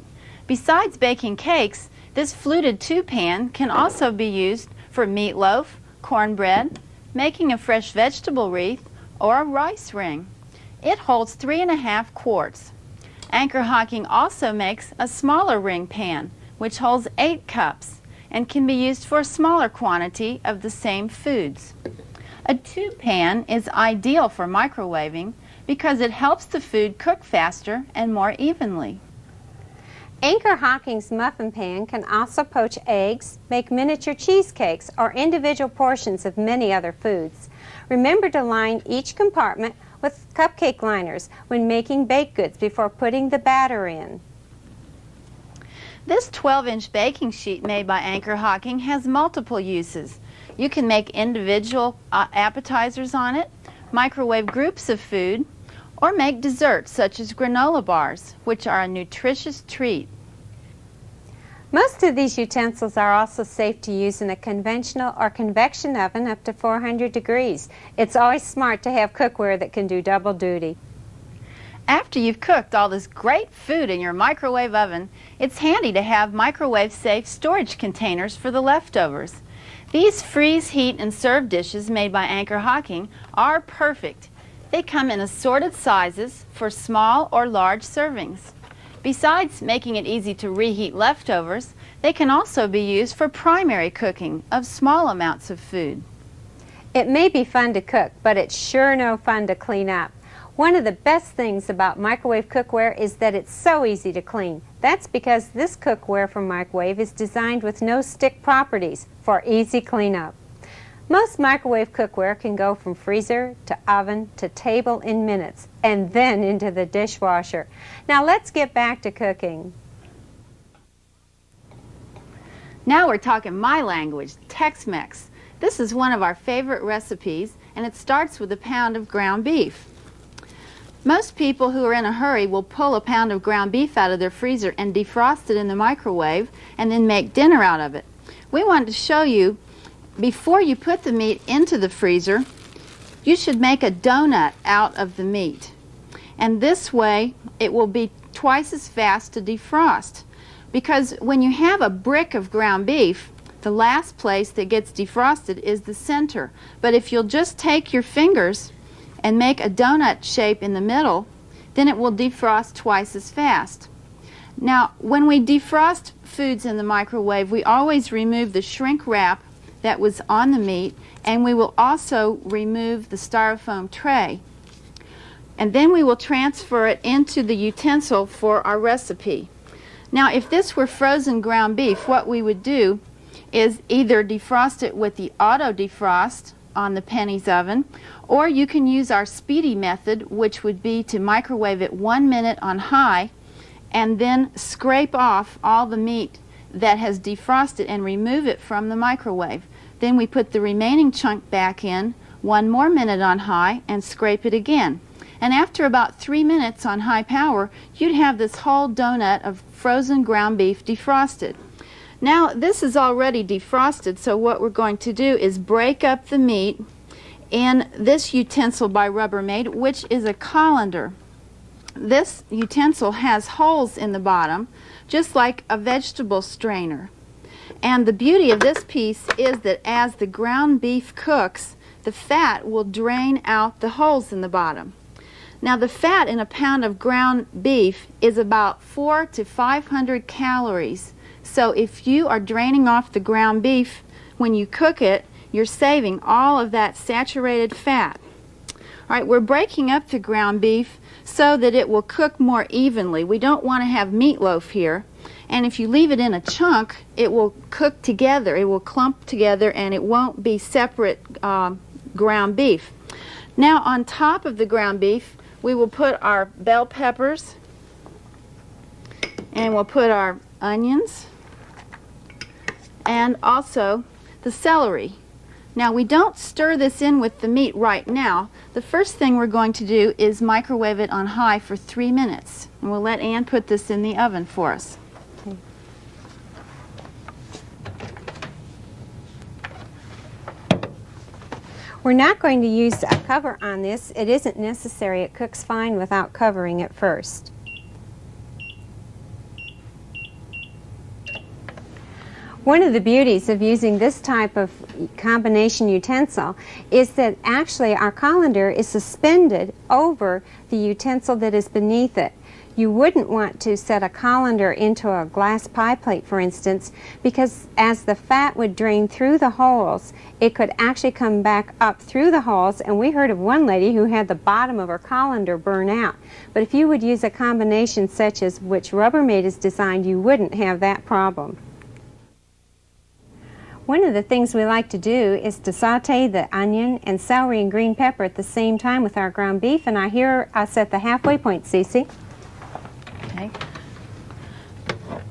Besides baking cakes, this fluted 2-pan can also be used for meatloaf, cornbread, making a fresh vegetable wreath, or a rice ring. It holds 3.5 quarts. Anchor Hocking also makes a smaller ring pan, which holds 8 cups and can be used for a smaller quantity of the same foods. A 2-pan is ideal for microwaving because it helps the food cook faster and more evenly. Anchor Hocking's muffin pan can also poach eggs, make miniature cheesecakes, or individual portions of many other foods. Remember to line each compartment with cupcake liners when making baked goods before putting the batter in. This 12-inch baking sheet made by Anchor Hocking has multiple uses. You can make individual appetizers on it, microwave groups of food, or make desserts such as granola bars, which are a nutritious treat. Most of these utensils are also safe to use in a conventional or convection oven up to 400 degrees. It's always smart to have cookware that can do double duty. After you've cooked all this great food in your microwave oven, it's handy to have microwave-safe storage containers for the leftovers. These freeze, heat, and serve dishes made by Anchor Hocking are perfect. They come in assorted sizes for small or large servings. Besides making it easy to reheat leftovers, they can also be used for primary cooking of small amounts of food. It may be fun to cook, but it's sure no fun to clean up. One of the best things about microwave cookware is that it's so easy to clean. That's because this cookware from Microwave is designed with no stick properties for easy cleanup. Most microwave cookware can go from freezer to oven to table in minutes and then into the dishwasher. Now let's get back to cooking. Now we're talking my language, Tex-Mex. This is one of our favorite recipes, and it starts with a pound of ground beef. Most people who are in a hurry will pull a pound of ground beef out of their freezer and defrost it in the microwave and then make dinner out of it. We wanted to show you, before you put the meat into the freezer, you should make a donut out of the meat. And this way it will be twice as fast to defrost. Because when you have a brick of ground beef, the last place that gets defrosted is the center. But if you'll just take your fingers and make a donut shape in the middle, then it will defrost twice as fast. Now, when we defrost foods in the microwave, we always remove the shrink wrap that was on the meat, and we will also remove the styrofoam tray. And then we will transfer it into the utensil for our recipe. Now, if this were frozen ground beef, what we would do is either defrost it with the auto defrost on the Penny's oven, or you can use our speedy method, which would be to microwave it 1 minute on high and then scrape off all the meat that has defrosted and remove it from the microwave. Then we put the remaining chunk back in 1 more minute on high and scrape it again. And after about 3 minutes on high power, you'd have this whole donut of frozen ground beef defrosted. Now, this is already defrosted, so what we're going to do is break up the meat in this utensil by Rubbermaid, which is a colander. This utensil has holes in the bottom, just like a vegetable strainer. And the beauty of this piece is that as the ground beef cooks, the fat will drain out the holes in the bottom. Now, the fat in a pound of ground beef is about 400 to 500 calories. So if you are draining off the ground beef when you cook it, you're saving all of that saturated fat. All right, we're breaking up the ground beef so that it will cook more evenly. We don't want to have meatloaf here. And if you leave it in a chunk, it will cook together. It will clump together and it won't be separate ground beef. Now, on top of the ground beef, we will put our bell peppers, and we'll put our onions, and also the celery. Now, we don't stir this in with the meat right now. The first thing we're going to do is microwave it on high for 3 minutes. And we'll let Ann put this in the oven for us. Okay. We're not going to use a cover on this. It isn't necessary. It cooks fine without covering it first. One of the beauties of using this type of combination utensil is that actually our colander is suspended over the utensil that is beneath it. You wouldn't want to set a colander into a glass pie plate, for instance, because as the fat would drain through the holes, it could actually come back up through the holes, and we heard of one lady who had the bottom of her colander burn out. But if you would use a combination such as which Rubbermaid is designed, you wouldn't have that problem. One of the things we like to do is to saute the onion and celery and green pepper at the same time with our ground beef, and I hear us at the halfway point, Cece. Okay.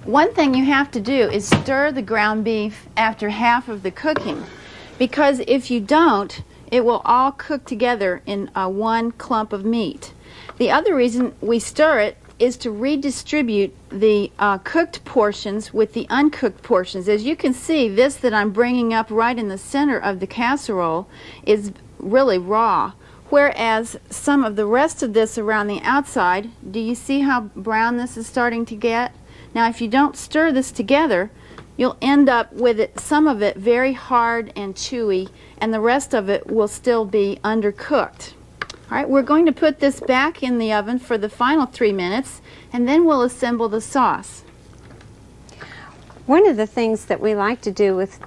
One thing you have to do is stir the ground beef after half of the cooking, because if you don't, it will all cook together in one clump of meat. The other reason we stir it is to redistribute the cooked portions with the uncooked portions. As you can see, this that I'm bringing up right in the center of the casserole is really raw, whereas some of the rest of this around the outside, do you see how brown this is starting to get? Now, if you don't stir this together, you'll end up with it, some of it very hard and chewy, and the rest of it will still be undercooked. All right, we're going to put this back in the oven for the final 3 minutes, and then we'll assemble the sauce. One of the things that we like to do with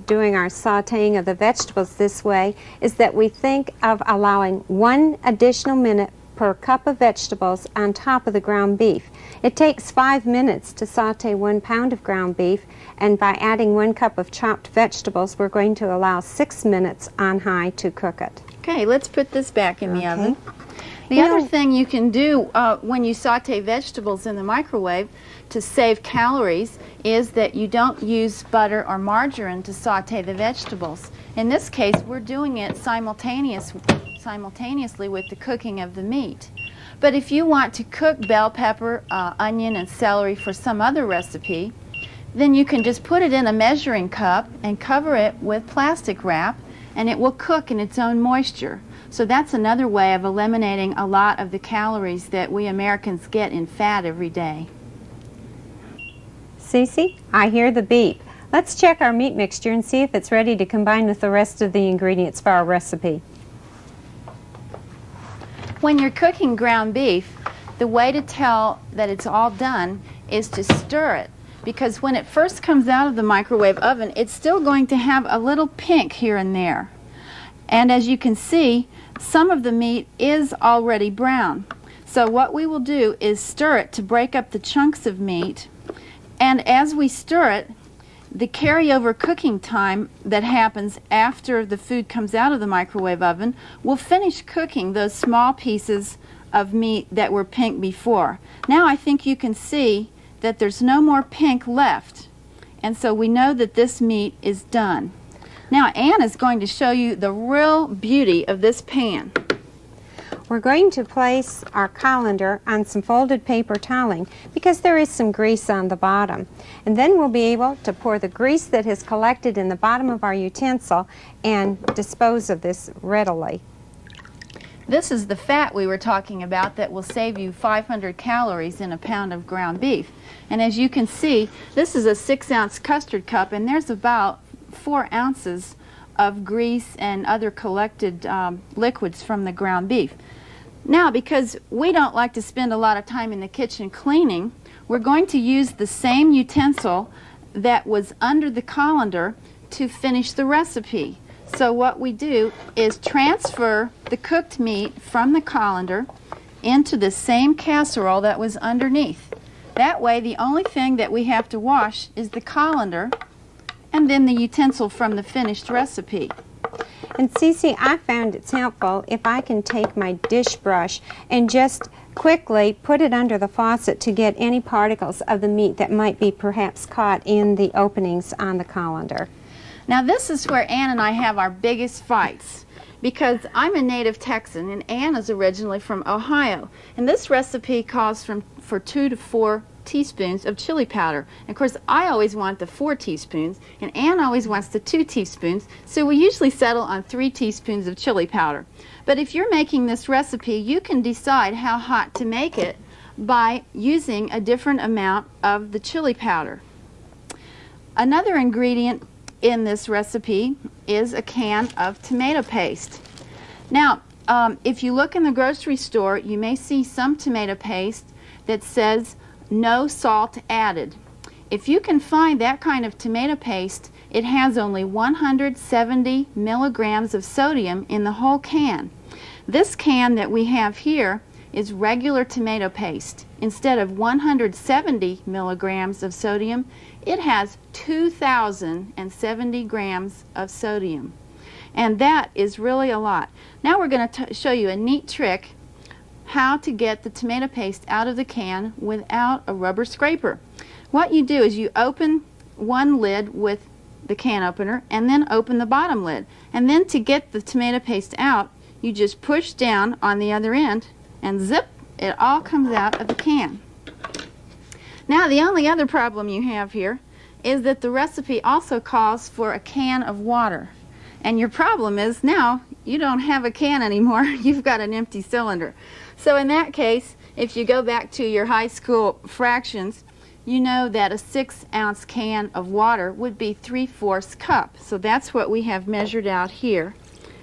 doing our sauteing of the vegetables this way is that we think of allowing 1 additional minute per cup of vegetables on top of the ground beef. It takes 5 minutes to saute 1 pound of ground beef, and by adding 1 cup of chopped vegetables, we're going to allow 6 minutes on high to cook it. Okay, let's put this back in the oven. The other thing you can do when you saute vegetables in the microwave to save calories is that you don't use butter or margarine to saute the vegetables. In this case, we're doing it simultaneously with the cooking of the meat. But if you want to cook bell pepper, onion, and celery for some other recipe, then you can just put it in a measuring cup and cover it with plastic wrap, and it will cook in its own moisture. So that's another way of eliminating a lot of the calories that we Americans get in fat every day. Cece, I hear the beep. Let's check our meat mixture and see if it's ready to combine with the rest of the ingredients for our recipe. When you're cooking ground beef, the way to tell that it's all done is to stir it, because when it first comes out of the microwave oven, it's still going to have a little pink here and there. And as you can see, some of the meat is already brown. So what we will do is stir it to break up the chunks of meat, and as we stir it, the carryover cooking time that happens after the food comes out of the microwave oven will finish cooking those small pieces of meat that were pink before. Now I think you can see that there's no more pink left, and so we know that this meat is done. Now Ann is going to show you the real beauty of this pan. We're going to place our colander on some folded paper toweling because there is some grease on the bottom. And then we'll be able to pour the grease that has collected in the bottom of our utensil and dispose of this readily. This is the fat we were talking about that will save you 500 calories in a pound of ground beef. And as you can see, this is a 6-ounce custard cup, and there's about 4 ounces of grease and other collected liquids from the ground beef. Now, because we don't like to spend a lot of time in the kitchen cleaning, we're going to use the same utensil that was under the colander to finish the recipe. So what we do is transfer the cooked meat from the colander into the same casserole that was underneath. That way, the only thing that we have to wash is the colander and then the utensil from the finished recipe. And Cece, I found it's helpful if I can take my dish brush and just quickly put it under the faucet to get any particles of the meat that might be perhaps caught in the openings on the colander. Now this is where Ann and I have our biggest fights, because I'm a native Texan and Ann is originally from Ohio. And this recipe calls for 2 to 4 teaspoons of chili powder. And of course, I always want the 4 teaspoons, and Ann always wants the 2 teaspoons, so we usually settle on 3 teaspoons of chili powder. But if you're making this recipe, you can decide how hot to make it by using a different amount of the chili powder. Another ingredient in this recipe is a can of tomato paste. Now, if you look in the grocery store, you may see some tomato paste that says no salt added. If you can find that kind of tomato paste, it has only 170 milligrams of sodium in the whole can. This can that we have here is regular tomato paste. Instead of 170 milligrams of sodium, it has 2,070 grams of sodium. And that is really a lot. Now we're going to show you a neat trick how to get the tomato paste out of the can without a rubber scraper. What you do is you open one lid with the can opener and then open the bottom lid. And then to get the tomato paste out, you just push down on the other end and zip, it all comes out of the can. Now the only other problem you have here is that the recipe also calls for a can of water. And your problem is now you don't have a can anymore, you've got an empty cylinder. So in that case, if you go back to your high school fractions, you know that a 6-ounce can of water would be 3/4 cup. So that's what we have measured out here.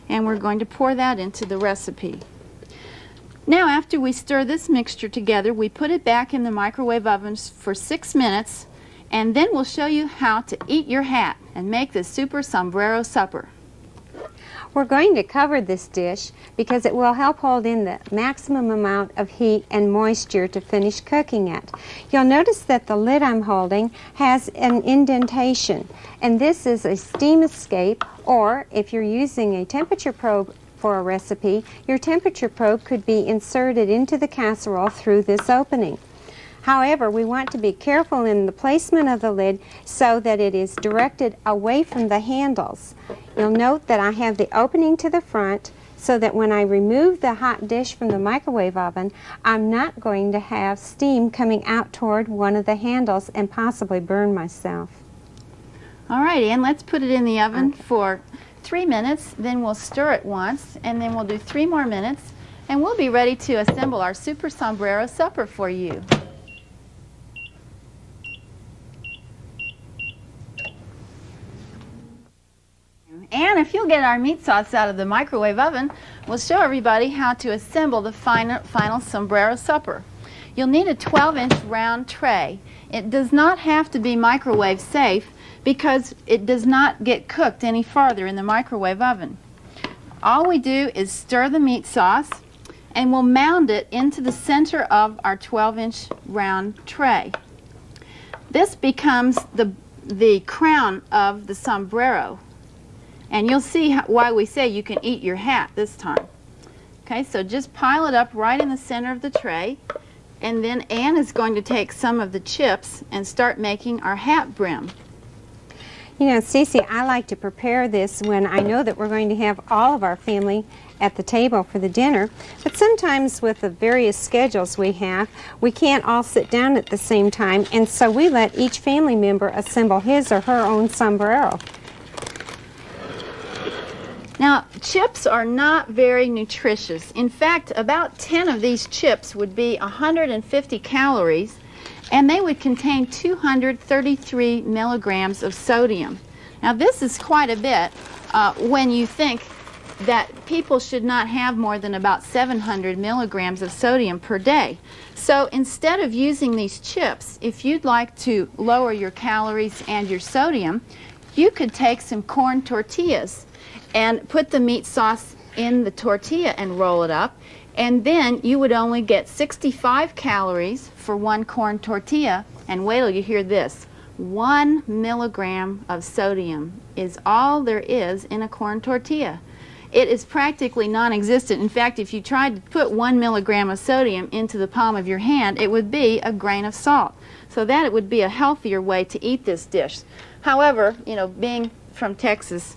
And we're going to pour that into the recipe. Now after we stir this mixture together, we put it back in the microwave oven for 6 minutes, and then we'll show you how to eat your hat and make the super sombrero supper. We're going to cover this dish because it will help hold in the maximum amount of heat and moisture to finish cooking it. You'll notice that the lid I'm holding has an indentation, and this is a steam escape, or if you're using a temperature probe for a recipe, your temperature probe could be inserted into the casserole through this opening. However, we want to be careful in the placement of the lid so that it is directed away from the handles. You'll note that I have the opening to the front so that when I remove the hot dish from the microwave oven, I'm not going to have steam coming out toward one of the handles and possibly burn myself. All right, Ann, let's put it in the oven for 3 minutes, then we'll stir it once, and then we'll do 3 more minutes, and we'll be ready to assemble our super sombrero supper for you. And if you'll get our meat sauce out of the microwave oven, we'll show everybody how to assemble the final sombrero supper. You'll need a 12-inch round tray. It does not have to be microwave safe because it does not get cooked any farther in the microwave oven. All we do is stir the meat sauce and we'll mound it into the center of our 12-inch round tray. This becomes the crown of the sombrero. And you'll see why we say you can eat your hat this time. Okay, so just pile it up right in the center of the tray, and then Ann is going to take some of the chips and start making our hat brim. You know, Cece, I like to prepare this when I know that we're going to have all of our family at the table for the dinner, but sometimes with the various schedules we have, we can't all sit down at the same time, and so we let each family member assemble his or her own sombrero. Now, chips are not very nutritious. In fact, about 10 of these chips would be 150 calories, and they would contain 233 milligrams of sodium. Now, this is quite a bit when you think that people should not have more than about 700 milligrams of sodium per day. So instead of using these chips, if you'd like to lower your calories and your sodium, you could take some corn tortillas and put the meat sauce in the tortilla and roll it up, and then you would only get 65 calories for one corn tortilla, and wait till you hear this. 1 milligram of sodium is all there is in a corn tortilla. It is practically non-existent. In fact, if you tried to put 1 milligram of sodium into the palm of your hand, it would be a grain of salt. So that it would be a healthier way to eat this dish. However, you know, being from Texas,